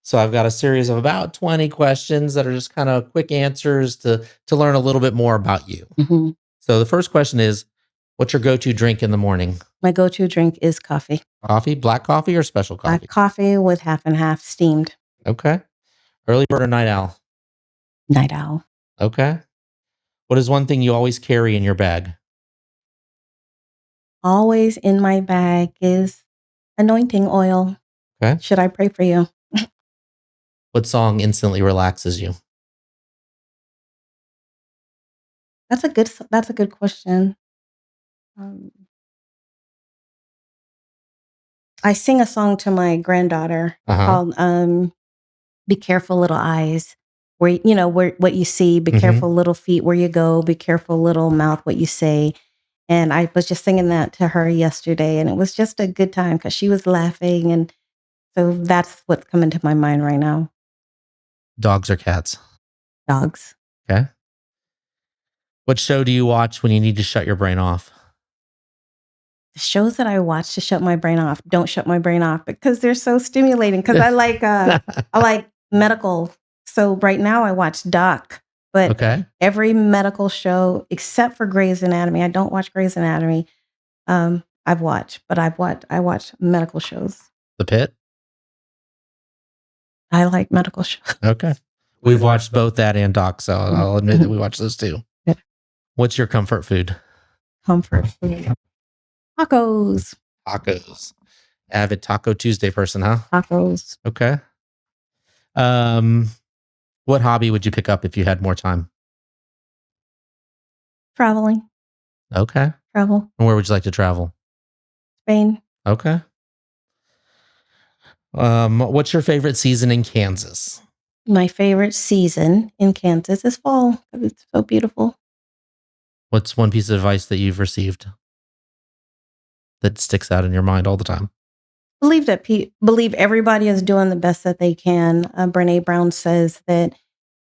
So I've got a series of about 20 questions that are just kind of quick answers to learn a little bit more about you. Mhm. So the first question is, what's your go-to drink in the morning? My go-to drink is coffee. Coffee, black coffee or special Black coffee? coffee with half and half steamed. Okay. Early bird or night owl? Night owl. Okay. What is one thing you always carry in your bag? Always in my bag is anointing oil. Okay. Should I pray for you? What song instantly relaxes you? That's a good question. Um, I sing a song to my granddaughter Uh-huh. called "Be Careful, Little Eyes." Where what you see, be Mhm. careful, little feet, where you go, be careful, little mouth, what you say. And I was just singing that to her yesterday, and it was just a good time because she was laughing, and so that's what's coming to my mind right now. Dogs or cats? Dogs. Okay. What show do you watch when you need to shut your brain off? The shows that I watch to shut my brain off don't shut my brain off because they're so stimulating. Because I like medical. So right now I watch Doc, but Okay. every medical show except for Grey's Anatomy, I don't watch Grey's Anatomy. I watch medical shows. The Pit? I like medical shows. Okay. We've watched both that and Doc, so I'll admit that we watched those too. Yeah. What's your comfort food? Comfort food. Tacos. Tacos. Avid Taco Tuesday person, huh? Tacos. Okay. Um, what hobby would you pick up if you had more time? Traveling. Okay. Travel. And where would you like to travel? Spain. Okay. What's your favorite season in Kansas? My favorite season in Kansas is fall because it's so beautiful. What's one piece of advice that you've received that sticks out in your mind all the time? Believe everybody is doing the best that they can. Brene Brown says that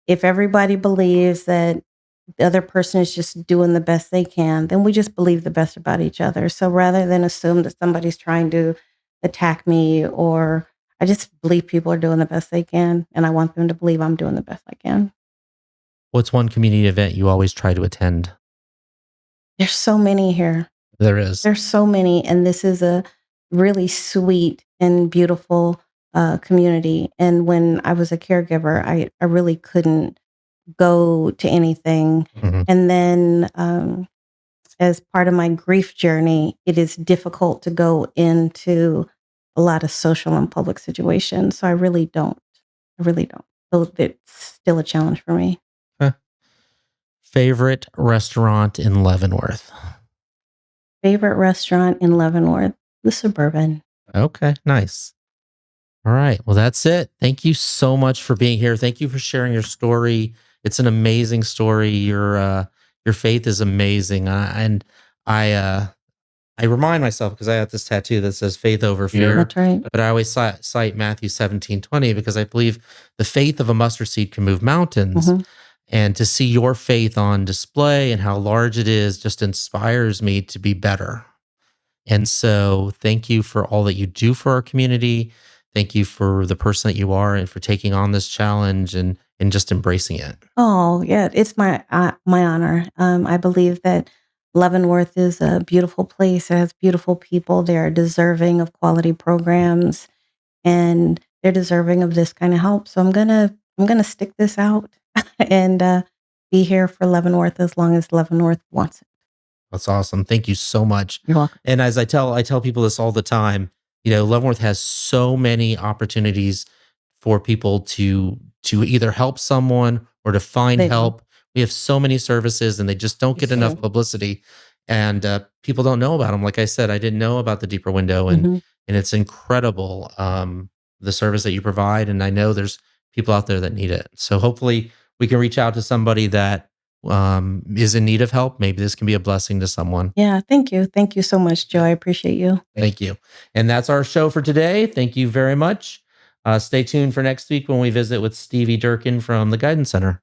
if everybody believes that the other person is just doing the best they can, then we just believe the best about each other. So rather than assume that somebody's trying to attack me, or I just believe people are doing the best they can, and I want them to believe I'm doing the best I can. What's one community event you always try to attend? There's so many here. There is. There's so many, and this is a really sweet and beautiful community. And when I was a caregiver, I really couldn't go to anything. Mhm. And then as part of my grief journey, it is difficult to go into a lot of social and public situations. So I really don't. I really don't. So it's still a challenge for me. Huh. Favorite restaurant in Leavenworth? Favorite restaurant in Leavenworth, the Suburban. Okay, nice. All right. Well, that's it. Thank you so much for being here. Thank you for sharing your story. It's an amazing story. Your faith is amazing. And I I remind myself because I have this tattoo that says faith over fear, That's right. but I always cite Matthew 17:20 because I believe the faith of a mustard seed can move mountains. Mhm. And to see your faith on display and how large it is just inspires me to be better. And so, thank you for all that you do for our community. Thank you for the person that you are and for taking on this challenge and just embracing it. Oh, yeah, it's my honor. I believe that Leavenworth is a beautiful place. It has beautiful people. They are deserving of quality programs, and they're deserving of this kind of help. So I'm gonna stick this out and be here for Leavenworth as long as Leavenworth wants it. That's awesome. Thank you so much. You're welcome. And as I tell people this all the time, Leavenworth has so many opportunities for people to either help someone or to find They do. help. We have so many services and they just don't get It's enough true. publicity. And people don't know about them. Like I said, I didn't know about the deeper window Mhm. and it's incredible the service that you provide. And I know there's people out there that need it. So hopefully we can reach out to somebody that is in need of help. Maybe this can be a blessing to someone. Yeah, thank you. Thank you so much, Joe. I appreciate you. Thank you. And that's our show for today. Thank you very much. Stay tuned for next week when we visit with Stevie Durkin from the Guidance Center.